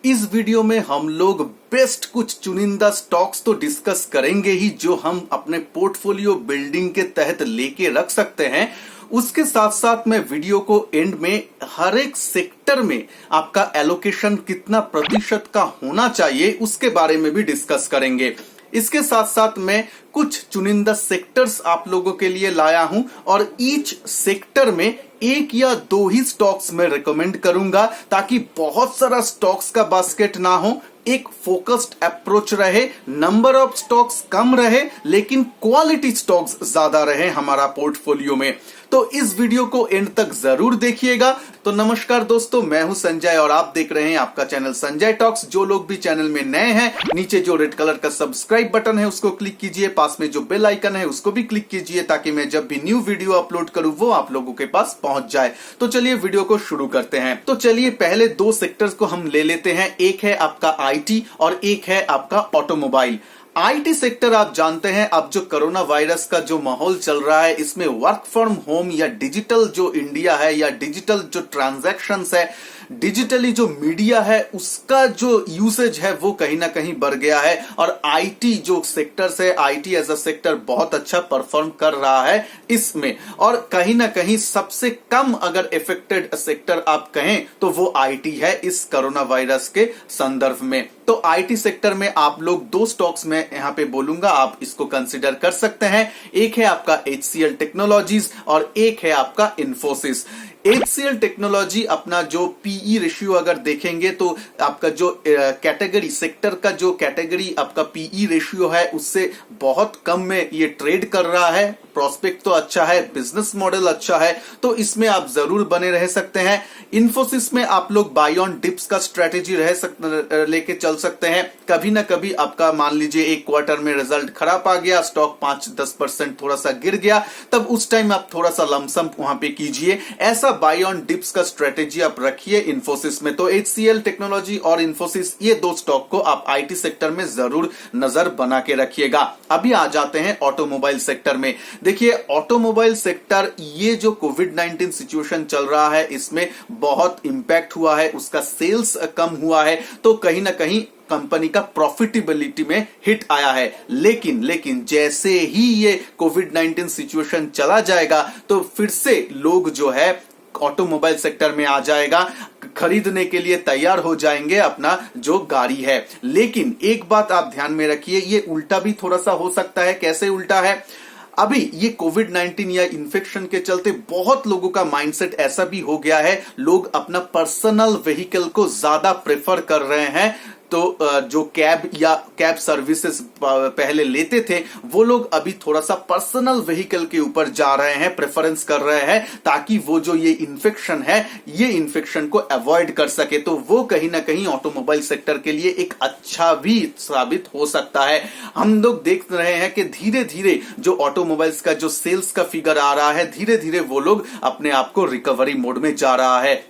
इस वीडियो में हम लोग बेस्ट कुछ चुनिंदा स्टॉक्स तो डिस्कस करेंगे ही जो हम अपने पोर्टफोलियो बिल्डिंग के तहत लेके रख सकते हैं। उसके साथ साथ मैं वीडियो को एंड में हर एक सेक्टर में आपका एलोकेशन कितना प्रतिशत का होना चाहिए उसके बारे में भी डिस्कस करेंगे। इसके साथ साथ मैं कुछ चुनिंदा सेक्टर्स आप लोगों के लिए लाया हूं और ईच सेक्टर में एक या दो ही स्टॉक्स मैं रिकमेंड करूंगा ताकि बहुत सारा स्टॉक्स का बास्केट ना हो, एक फोकस्ड अप्रोच रहे, नंबर ऑफ स्टॉक्स कम रहे लेकिन क्वालिटी स्टॉक्स ज्यादा रहे हमारा पोर्टफोलियो में। तो इस वीडियो को एंड तक जरूर देखिएगा। तो नमस्कार दोस्तों, मैं हूं संजय और आप देख रहे हैं आपका चैनल संजय टॉक्स। जो लोग भी चैनल में नए हैं, नीचे जो रेड कलर का सब्सक्राइब बटन है उसको क्लिक कीजिए, पास में जो बेल आइकन है उसको भी क्लिक कीजिए ताकि मैं जब भी न्यू वीडियो अपलोड करूं वो आप लोगों के पास पहुंच जाए। तो चलिए वीडियो को शुरू करते हैं। तो चलिए पहले दो सेक्टर्स को हम ले लेते हैं, एक है आपका आईटी और एक है आपका ऑटोमोबाइल। आईटी सेक्टर आप जानते हैं, अब जो कोरोना वायरस का जो माहौल चल रहा है इसमें वर्क फ्रॉम होम या डिजिटल जो इंडिया है या डिजिटल जो ट्रांजैक्शंस है, डिजिटली जो मीडिया है उसका जो यूसेज है वो कहीं ना कहीं बढ़ गया है और आईटी जो सेक्टर्स है, आईटी एज अ सेक्टर बहुत अच्छा परफॉर्म कर रहा है इसमें। और कहीं ना कहीं सबसे कम अगर इफेक्टेड सेक्टर आप कहें तो वो आईटी है इस कोरोना वायरस के संदर्भ में। तो आईटी सेक्टर में आप लोग दो स्टॉक्स में यहां पे बोलूंगा, आप इसको कंसीडर कर सकते हैं। एक है आपका एचसीएल टेक्नोलॉजीज और एक है आपका इन्फोसिस। एचसीएल टेक्नोलॉजी अपना जो पीई रेशियो अगर देखेंगे तो आपका जो कैटेगरी सेक्टर का जो कैटेगरी आपका पीई रेशियो है उससे बहुत कम में ये ट्रेड कर रहा है। प्रोस्पेक्ट तो अच्छा है, बिजनेस मॉडल अच्छा है, तो इसमें आप जरूर बने रह सकते हैं। इन्फोसिस में आप लोग बाय ऑन डिप्स का स्ट्रेटेजी लेके चल सकते हैं। कभी ना कभी आपका मान लीजिए एक क्वार्टर में रिजल्ट खराब आ गया, स्टॉक 5-10% थोड़ा सा गिर गया, तब उस टाइम आप थोड़ा सा लमसम वहां पे कीजिए। ऐसा बाय ऑन डिप्स का स्ट्रेटेजी आप रखिए इन्फोसिस में। तो एचसीएल टेक्नोलॉजी और इन्फोसिस ये दो स्टॉक को आप आईटी सेक्टर में जरूर नजर बना के रखिएगा। अभी आ जाते हैं ऑटोमोबाइल सेक्टर में। देखिए ऑटोमोबाइल सेक्टर, ये जो कोविड-19 सिचुएशन चल रहा है इसमें बहुत इंपैक्ट हुआ है, उसका सेल्स कम हुआ है, तो कहीं ना कहीं कंपनी का प्रॉफिटेबिलिटी में हिट आया है। लेकिन जैसे ही ये कोविड-19 सिचुएशन चला जाएगा तो फिर से लोग जो है ऑटोमोबाइल सेक्टर में आ जाएगा, खरीदने के लिए तैयार हो जाएंगे अपना जो गाड़ी है। लेकिन एक बात आप ध्यान में रखिए, ये उल्टा भी थोड़ा सा हो सकता है। कैसे उल्टा है? अभी ये कोविड-19 या इन्फेक्शन के चलते बहुत लोगों का माइंडसेट ऐसा भी हो गया है, लोग अपना पर्सनल व्हीकल को ज्यादा प्रेफर कर रहे हैं। तो जो कैब सर्विसेज पहले लेते थे वो लोग अभी थोड़ा सा पर्सनल व्हीकल के ऊपर जा रहे हैं, प्रेफरेंस कर रहे हैं ताकि वो जो ये इन्फेक्शन है ये इन्फेक्शन को अवॉइड कर सके। तो वो कहीं ना कहीं ऑटोमोबाइल सेक्टर के लिए एक अच्छा भी साबित हो सकता है। हम लोग देख रहे हैं कि धीरे धीरे जो ऑटोमोबाइल्स का जो सेल्स का फिगर आ रहा है, धीरे धीरे वो लोग अपने आप को रिकवरी मोड में जा रहा है।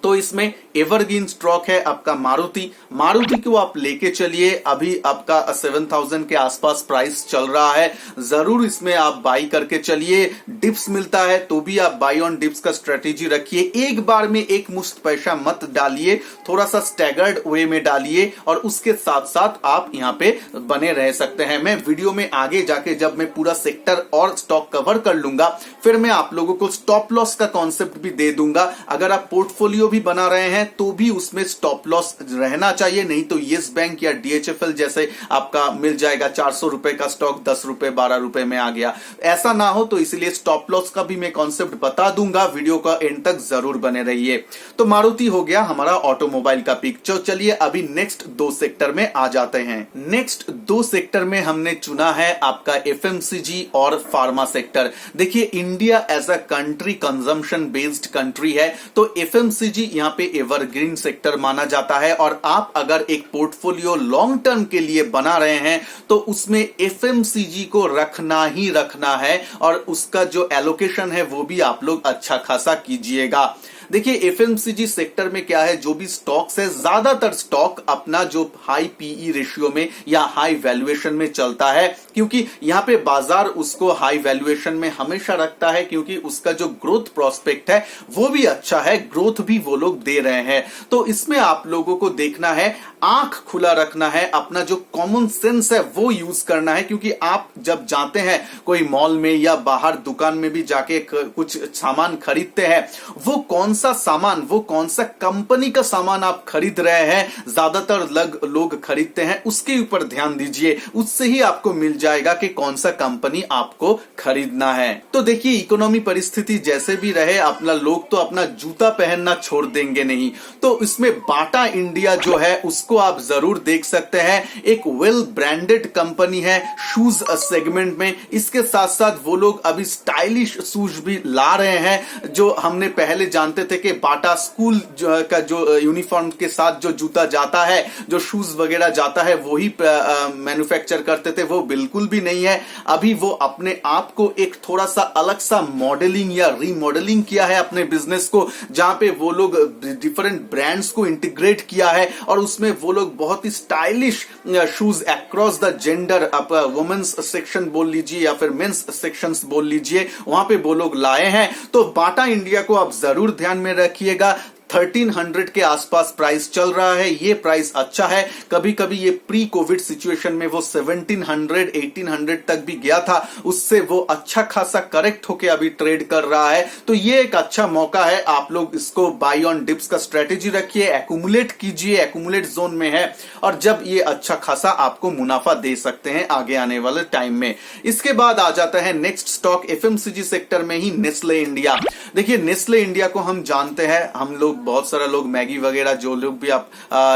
तो इसमें एवरग्रीन स्टॉक है आपका मारुति को आप लेके चलिए। अभी आपका 7000 के आसपास प्राइस चल रहा है, जरूर इसमें आप बाई करके चलिए। डिप्स मिलता है तो भी आप बाई ऑन डिप्स का स्ट्रेटेजी रखिए। एक बार में एक मुश्त पैसा मत डालिए, थोड़ा सा स्टैगर्ड वे में डालिए और उसके साथ साथ आप यहाँ पे बने रह सकते हैं। मैं वीडियो में आगे जाके जब मैं पूरा सेक्टर और स्टॉक कवर कर लूंगा फिर मैं आप लोगों को स्टॉप लॉस का कॉन्सेप्ट भी दे दूंगा। अगर आप पोर्टफोलियो भी बना रहे हैं तो भी उसमें स्टॉप लॉस रहना चाहिए, नहीं तो येस बैंक या डीएचएफएल जैसे आपका मिल जाएगा 400 रुपए का स्टॉक 10 रुपए 12 रुपए में आ गया, ऐसा ना हो। तो इसलिए स्टॉप लॉस का भी मैं कॉन्सेप्ट बता दूंगा, वीडियो का एंड तक जरूर बने रहिए। तो मारुति हो गया हमारा ऑटोमोबाइल का पिक। तो चलिए अभी नेक्स्ट दो सेक्टर में आ जाते हैं। नेक्स्ट दो सेक्टर में हमने चुना है आपका एफएमसीजी और फार्मा सेक्टर। देखिए India as a country consumption based country है, तो एफएमसीजी यहाँ पे एवरग्रीन सेक्टर माना जाता है। और आप अगर एक पोर्टफोलियो लॉन्ग टर्म के लिए बना रहे हैं तो उसमें एफएमसीजी को रखना ही रखना है और उसका जो एलोकेशन है वो भी आप लोग अच्छा खासा कीजिएगा। देखिए एफएमसीजी सेक्टर में क्या है, जो भी स्टॉक्स है ज्यादातर स्टॉक अपना जो हाई पीई रेशियो में या हाई वैल्यूएशन में चलता है। क्योंकि यहाँ पे बाजार उसको हाई वैल्यूएशन में हमेशा रखता है, क्योंकि उसका जो ग्रोथ प्रोस्पेक्ट है वो भी अच्छा है, ग्रोथ भी वो लोग दे रहे हैं। तो इसमें आप लोगों को देखना है, आंख खुला रखना है, अपना जो कॉमन सेंस है वो यूज करना है, क्योंकि आप जब जाते हैं कोई मॉल में या बाहर दुकान में भी जाके कुछ सामान खरीदते हैं, वो कौन सा सामान, वो कौन सा कंपनी का सामान आप खरीद रहे हैं, ज्यादातर लोग खरीदते हैं, उसके ऊपर ध्यान दीजिए। उससे ही आपको मिल जाएगा कि कौन सा कंपनी आपको खरीदना है। तो देखिए, इकोनॉमी परिस्थिति जैसे भी रहे, अपना लोग तो अपना जूता पहनना छोड़ देंगे नहीं। तो इसमें बाटा इंडिया जो है उसको आप जरूर देख सकते हैं। एक वेल ब्रांडेड कंपनी है शूज सेगमेंट में। इसके साथ साथ वो लोग अभी स्टाइलिश शूज भी ला रहे हैं। जो हमने पहले जानते थे कि बाटा स्कूल का जो यूनिफॉर्म के साथ जो जूता जाता है, जो शूज वगैरह जाता है, वही मैन्युफैक्चर करते थे, वो बिल्कुल भी नहीं है। अभी वो अपने आप को एक थोड़ा सा अलग सा मॉडलिंग या रीमॉडलिंग किया है अपने बिजनेस को, जहां पे वो लोग डिफरेंट ब्रांड्स को इंटीग्रेट किया है और उसमें वो लोग बहुत ही stylish shoes across the gender, आप वुमेन्स सेक्शन बोल लीजिए या फिर मेंस सेक्शंस बोल लीजिए, वहां पे वो लोग लाए हैं। तो बाटा इंडिया को आप जरूर ध्यान में रखिएगा। 1300 के आसपास प्राइस चल रहा है, ये प्राइस अच्छा है। कभी कभी ये प्री कोविड सिचुएशन में वो 1700 1800 तक भी गया था, उससे वो अच्छा खासा करेक्ट होके अभी ट्रेड कर रहा है। तो ये एक अच्छा मौका है, आप लोग इसको बाई ऑन डिप्स का स्ट्रेटेजी रखिए, एक्यूमुलेट कीजिए, एक्यूमुलेट जोन में है, और जब ये अच्छा खासा आपको मुनाफा दे सकते हैं आगे आने वाले टाइम में। इसके बाद आ जाता है नेक्स्ट स्टॉक एफएमसीजी सेक्टर में ही, नेस्ले इंडिया। देखिए, नेस्ले इंडिया को हम जानते हैं, हम लोग बहुत सारा लोग मैगी वगैरह जो लोग भी आप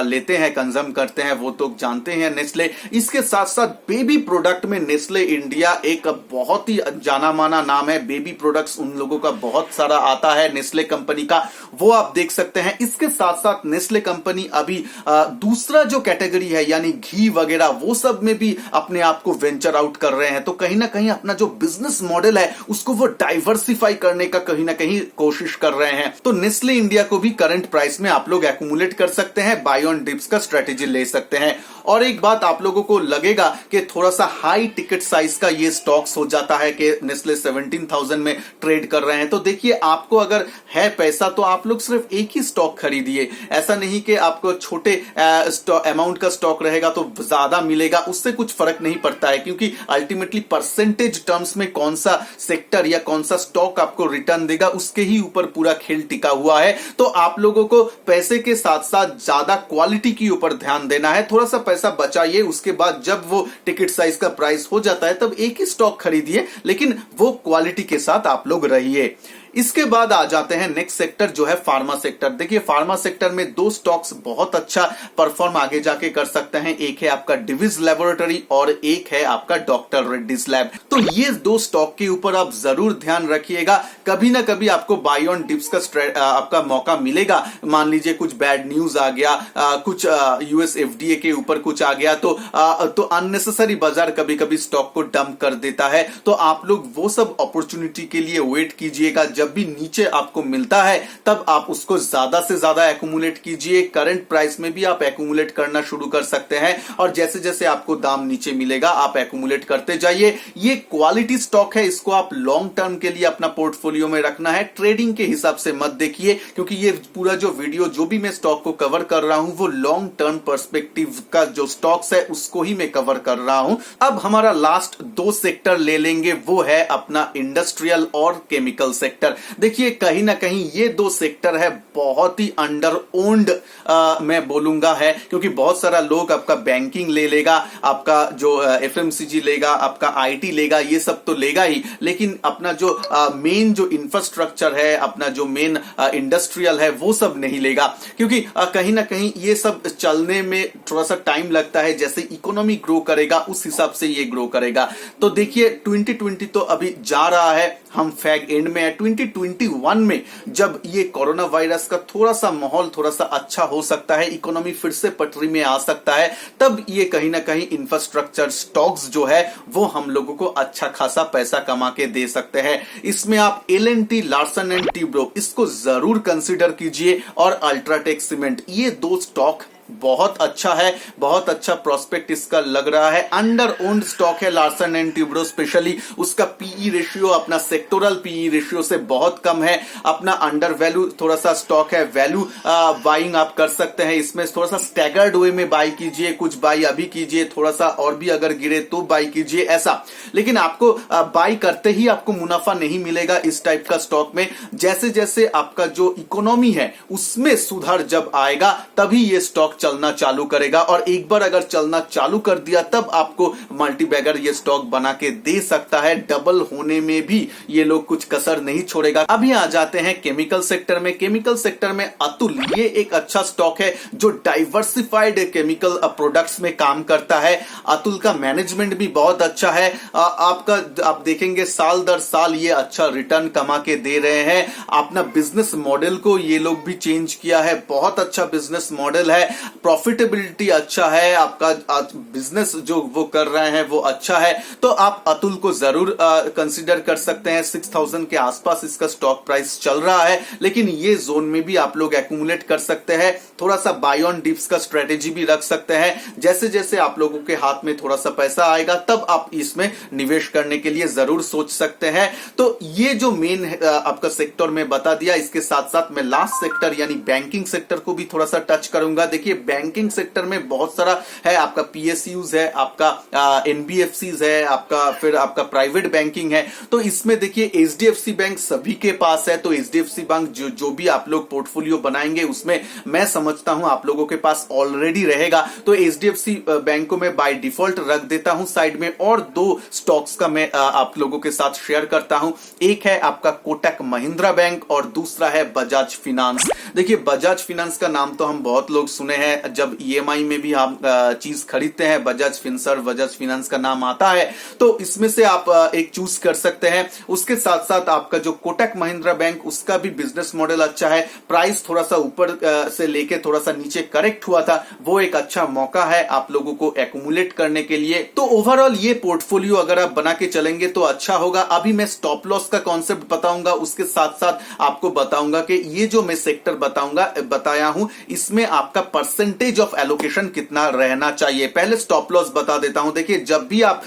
लेते हैं, कंज्यूम करते हैं, वो तो जानते हैं नेस्ले। इसके साथ साथ बेबी प्रोडक्ट में नेस्ले इंडिया एक बहुत ही जाना माना नाम है। बेबी प्रोडक्ट्स उन लोगों का बहुत सारा आता है नेस्ले कंपनी का, वो आप देख सकते हैं। इसके साथ साथ नेस्ले कंपनी अभी दूसरा जो कैटेगरी है यानी घी वगैरह, वो सब में भी अपने आप को वेंचर आउट कर रहे हैं। तो कहीं ना कहीं अपना जो बिजनेस मॉडल है उसको वो डाइवर्सिफाई करने का कहीं ना कहीं कोशिश कर रहे हैं। तो नेस्ले इंडिया को भी करंट प्राइस में आप लोग एक्यूमुलेट कर सकते हैं, बाय ऑन डिप्स का स्ट्रेटेजी ले सकते हैं। और एक बात आप लोगों को लगेगा कि थोड़ा सा हाई टिकट साइज का ये स्टॉक्स हो जाता है कि नेस्ले 17,000 में ट्रेड कर रहे हैं। तो देखिए, आपको अगर है पैसा तो आप लोग सिर्फ एक ही स्टॉक खरीदिए। ऐसा नहीं कि आपको छोटे अमाउंट का स्टॉक रहेगा तो ज्यादा मिलेगा, उससे कुछ फर्क नहीं पड़ता है, क्योंकि अल्टीमेटली परसेंटेज टर्म्स में कौन सा सेक्टर या कौन सा स्टॉक आपको रिटर्न देगा उसके ही ऊपर पूरा खेल टिका हुआ है। तो आप लोगों को पैसे के साथ साथ ज्यादा क्वालिटी के ऊपर ध्यान देना है। थोड़ा सा पैसा बचाइए, उसके बाद जब वो टिकट साइज का प्राइस हो जाता है तब एक ही स्टॉक खरीदिए, लेकिन वो क्वालिटी के साथ आप लोग रहिए। इसके बाद आ जाते हैं नेक्स्ट सेक्टर जो है फार्मा सेक्टर। देखिए, फार्मा सेक्टर में दो स्टॉक्स बहुत अच्छा परफॉर्म आगे जाके कर सकते हैं। एक है आपका डिविज लेबोरेटरी और एक है आपका डॉक्टर रेड्डीज लैब। तो ये दो स्टॉक के ऊपर आप जरूर ध्यान रखिएगा। कभी ना कभी आपको बाय ऑन डिप्स का आपका मौका मिलेगा। मान लीजिए कुछ बैड न्यूज आ गया, कुछ यूएस एफडीए के ऊपर कुछ आ गया, तो अननेसेसरी बाजार कभी कभी स्टॉक को डंप कर देता है। तो आप लोग वो सब अपॉर्चुनिटी के लिए वेट कीजिएगा। जब भी नीचे आपको मिलता है तब आप उसको ज्यादा से ज्यादा एक्यूमुलेट कीजिए। करंट प्राइस में भी आप एक्यूमुलेट करना शुरू कर सकते हैं, और जैसे जैसे आपको दाम नीचे मिलेगा आप एक्यूमुलेट करते जाइए। ये क्वालिटी स्टॉक है, इसको आप लॉन्ग टर्म के लिए अपना पोर्टफोलियो में रखना है। ट्रेडिंग के हिसाब से मत देखिए, क्योंकि ये पूरा जो वीडियो जो भी मैं स्टॉक को कवर कर रहा हूं वो लॉन्ग टर्म पर्सपेक्टिव का जो स्टॉक्स है उसको ही मैं कवर कर रहा हूं। अब हमारा लास्ट दो सेक्टर ले लेंगे, वो है अपना इंडस्ट्रियल और केमिकल सेक्टर। देखिए, कहीं ना कहीं ये दो सेक्टर है बहुत ही अंडर ओन्ड मैं बोलूंगा है, क्योंकि बहुत सारा लोग आपका बैंकिंग ले लेगा, आपका जो एफएमसीजी लेगा, आपका आईटी लेगा, ये सब तो लेगा ही, लेकिन अपना जो मेन जो इंफ्रास्ट्रक्चर है, अपना जो मेन इंडस्ट्रियल है वो सब नहीं लेगा, क्योंकि कहीं ना कहीं ये सब चलने में थोड़ा सा टाइम लगता है। जैसे इकोनॉमी ग्रो करेगा उस हिसाब से ये ग्रो करेगा। तो देखिए, 2020 तो अभी जा रहा है, हम फैग एंड में है। 2021 में जब ये कोरोना वायरस का थोड़ा सा माहौल थोड़ा सा अच्छा हो सकता है, इकोनॉमी फिर से पटरी में आ सकता है, तब ये कहीं ना कहीं इंफ्रास्ट्रक्चर स्टॉक्स जो है वो हम लोगों को अच्छा खासा पैसा कमा के दे सकते हैं। इसमें आप एल&टी, लार्सन एंड टूब्रो, इसको जरूर कंसीडर कीजिए, और अल्ट्राटेक सीमेंट, ये दो स्टॉक बहुत अच्छा है, बहुत अच्छा प्रोस्पेक्ट इसका लग रहा है। अंडर ओन्ड स्टॉक है लार्सन एंड ट्यूब्रो, स्पेशली उसका पीई रेशियो अपना सेक्टोरल पीई रेशियो से बहुत कम है, अपना अंडर वैल्यू थोड़ा सा स्टॉक है। वैल्यू बाइंग आप कर सकते हैं, इसमें थोड़ा सा स्टैगर्ड वे में बाई कीजिए, कुछ बाई अभी कीजिए, थोड़ा सा और भी अगर गिरे तो बाई कीजिए ऐसा। लेकिन आपको बाई करते ही आपको मुनाफा नहीं मिलेगा इस टाइप का स्टॉक में। जैसे जैसे आपका जो इकोनॉमी है उसमें सुधार जब आएगा तभी ये स्टॉक चलना चालू करेगा, और एक बार अगर चलना चालू कर दिया तब आपको मल्टीबैगर ये स्टॉक बना के दे सकता है। डबल होने में भी ये लोग कुछ कसर नहीं छोड़ेगा। अभी आ जाते हैं केमिकल सेक्टर में। केमिकल सेक्टर में अतुल ये एक अच्छा स्टॉक है जो डाइवर्सिफाइड केमिकल प्रोडक्ट्स में काम करता है। अतुल का मैनेजमेंट भी बहुत अच्छा है। आप देखेंगे साल दर साल ये अच्छा रिटर्न कमा के दे रहे हैं। अपना बिजनेस मॉडल को ये लोग भी चेंज किया है, बहुत अच्छा बिजनेस मॉडल है, प्रॉफिटेबिलिटी अच्छा है, आपका बिजनेस जो वो कर रहे हैं वो अच्छा है। तो आप अतुल को जरूर कंसीडर कर सकते हैं। 6000 के आसपास इसका स्टॉक प्राइस चल रहा है, लेकिन ये जोन में भी आप लोग एक्यूमुलेट कर सकते हैं। थोड़ा सा बाय ऑन डिप्स का स्ट्रेटेजी भी रख सकते हैं। जैसे जैसे आप लोगों के हाथ में थोड़ा सा पैसा आएगा तब आप इसमें निवेश करने के लिए जरूर सोच सकते हैं। तो ये जो मेन आपका सेक्टर में बता दिया, इसके साथ साथ मैं लास्ट सेक्टर यानी बैंकिंग सेक्टर को भी थोड़ा सा टच करूंगा। देखिए बैंकिंग सेक्टर में बहुत सारा है, आपका पीएसयूज है, आपका एनबीएफसीज है, आपका फिर आपका प्राइवेट बैंकिंग है। तो इसमें देखिए एचडीएफसी बैंक सभी के पास है, तो एचडीएफसी बैंक जो भी आप लोग पोर्टफोलियो बनाएंगे उसमें मैं समझता हूं आप लोगों के पास ऑलरेडी रहेगा। तो एचडीएफसी बैंक को मैं बाय डिफॉल्ट रख देता हूं साइड में, और दो स्टॉक्स का मैं आप लोगों के साथ शेयर करता हूं। एक है आपका कोटक महिंद्रा बैंक और दूसरा है बजाज फिनांस। देखिए बजाज फिनांस का नाम तो हम बहुत लोग सुने हैं, जब ईएमआई में भी हम चीज खरीदते हैं बजाज फिनसर्व बजाज फिनांस का नाम आता है, तो इसमें से आप एक चूज कर सकते हैं। उसके साथ साथ आपका जो कोटक महिंद्रा बैंक उसका भी बिजनेस मॉडल अच्छा है। प्राइस थोड़ा सा ऊपर से लेके थोड़ा सा नीचे करेक्ट हुआ था, वो एक अच्छा मौका है आप लोगों को एक्यूमुलेट करने के लिए। तो ओवरऑल ये पोर्टफोलियो अगर आप बना के चलेंगे तो अच्छा होगा। अभी मैं स्टॉप लॉस का कॉन्सेप्ट बताऊंगा, उसके साथ साथ आपको बताऊंगा कि ये जो मैं सेक्टर बताया हूं इसमें आपका परसेंटेज ऑफ एलोकेशन कितना रहना चाहिए। पहले स्टॉप लॉस बता देता हूं। देखिए जब भी आप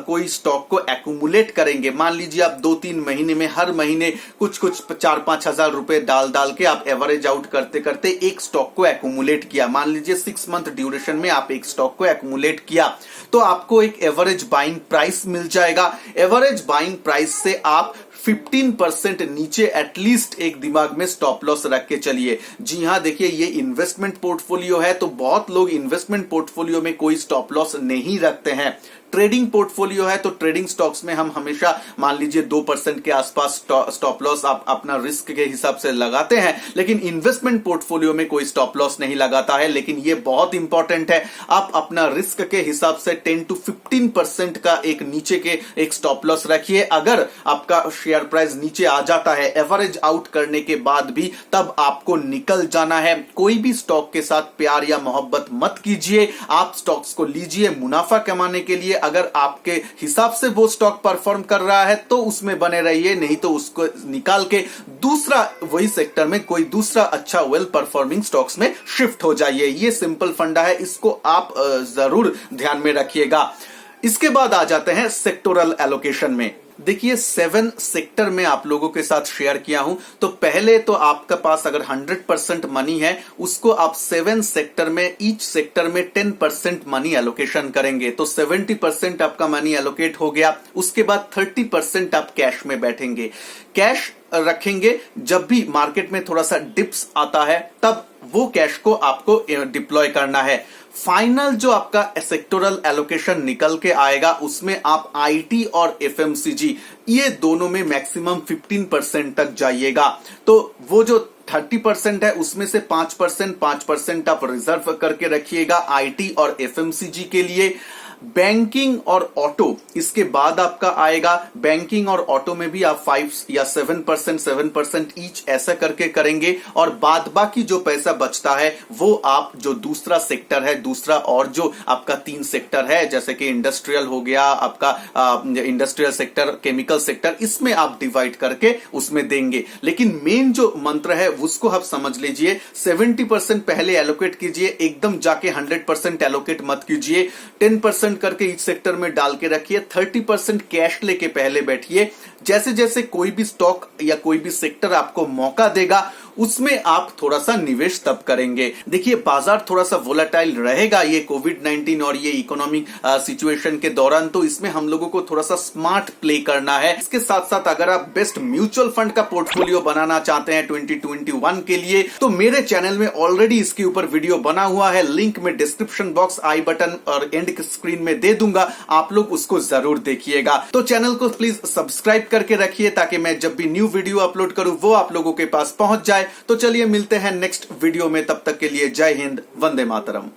कोई स्टॉक को एक्यूमुलेट करेंगे, मान लीजिए आप 2-3 महीने में हर महीने कुछ 4-5 हजार रुपए डाल के आप एवरेज आउट करते करते एक स्टॉक को एक्यूमुलेट किया, मान लीजिए 6 मंथ ड्यूरेशन में आप एक स्टॉक को एक्यूमुलेट किया, तो आपको एक एवरेज बाइंग प्राइस मिल जाएगा। एवरेज बाइंग प्राइस से आप 15% नीचे एटलीस्ट एक दिमाग में स्टॉप लॉस रख के चलिए। जी हां, देखिए ये इन्वेस्टमेंट पोर्टफोलियो है, तो बहुत लोग इन्वेस्टमेंट पोर्टफोलियो में कोई स्टॉप लॉस नहीं रखते हैं। ट्रेडिंग पोर्टफोलियो है तो ट्रेडिंग स्टॉक्स में हम हमेशा मान लीजिए 2% के आसपास स्टॉप लॉस आप अपना रिस्क के हिसाब से लगाते हैं, लेकिन इन्वेस्टमेंट पोर्टफोलियो में कोई स्टॉप लॉस नहीं लगाता है। लेकिन ये बहुत इंपॉर्टेंट है, आप अपना रिस्क के हिसाब से 10 to 15% का एक नीचे के एक स्टॉप लॉस रखिए। अगर आपका शेयर प्राइस नीचे आ जाता है एवरेज आउट करने के बाद भी, तब आपको निकल जाना है। कोई भी स्टॉक के साथ प्यार या मोहब्बत मत कीजिए, आप स्टॉक्स को लीजिए मुनाफा कमाने के लिए। अगर आपके हिसाब से वो स्टॉक परफॉर्म कर रहा है तो उसमें बने रहिए, नहीं तो उसको निकाल के दूसरा वही सेक्टर में कोई दूसरा अच्छा वेल परफॉर्मिंग स्टॉक्स में शिफ्ट हो जाइए। ये सिंपल फंडा है, इसको आप जरूर ध्यान में रखिएगा। इसके बाद आ जाते हैं सेक्टोरल एलोकेशन में। देखिए 7 सेक्टर में आप लोगों के साथ शेयर किया हूं, तो पहले तो आपके पास अगर 100% मनी है उसको आप 7 सेक्टर में, ईच सेक्टर में 10% मनी एलोकेशन करेंगे, तो 70% आपका मनी एलोकेट हो गया। उसके बाद 30% आप कैश में बैठेंगे, कैश रखेंगे। जब भी मार्केट में थोड़ा सा डिप्स आता है तब वो कैश को आपको डिप्लॉय करना है। फाइनल जो आपका सेक्टोरल एलोकेशन निकल के आएगा उसमें आप आईटी और एफएमसीजी ये दोनों में मैक्सिमम 15% तक जाइएगा। तो वो जो 30% है उसमें से 5% आप रिजर्व करके रखिएगा आईटी और एफएमसीजी के लिए। बैंकिंग और ऑटो इसके बाद आपका आएगा। बैंकिंग और ऑटो में भी आप 5 या 7% ईच ऐसा करके करेंगे, और बाद बाकी जो पैसा बचता है वो आप जो दूसरा सेक्टर है, दूसरा और जो आपका 3 सेक्टर है, जैसे कि इंडस्ट्रियल हो गया आपका, इंडस्ट्रियल सेक्टर, केमिकल सेक्टर, इसमें आप डिवाइड करके उसमें देंगे। लेकिन मेन जो मंत्र है उसको आप समझ लीजिए, 70% पहले एलोकेट कीजिए, एकदम जाके 100% एलोकेट मत कीजिए। 10% करके इस सेक्टर में डाल के रखिए, 30% कैश लेके पहले बैठिए। जैसे जैसे कोई भी स्टॉक या कोई भी सेक्टर आपको मौका देगा उसमें आप थोड़ा सा निवेश तब करेंगे। देखिए बाजार थोड़ा सा वोलेटाइल रहेगा ये कोविड-19 और ये इकोनॉमिक सिचुएशन के दौरान, तो इसमें हम लोगों को थोड़ा सा स्मार्ट प्ले करना है। इसके साथ साथ अगर आप बेस्ट म्यूचुअल फंड का पोर्टफोलियो बनाना चाहते हैं 2021 के लिए, तो मेरे चैनल में ऑलरेडी इसके ऊपर वीडियो बना हुआ है, लिंक में डिस्क्रिप्शन बॉक्स, आई बटन और एंड स्क्रीन में दे दूंगा, आप लोग उसको जरूर देखिएगा। तो चैनल को प्लीज सब्सक्राइब करके रखिए ताकि मैं जब भी न्यू वीडियो अपलोड करूं वो आप लोगों के पास पहुंच जाए। तो चलिए मिलते हैं नेक्स्ट वीडियो में, तब तक के लिए जय हिंद, वंदे मातरम।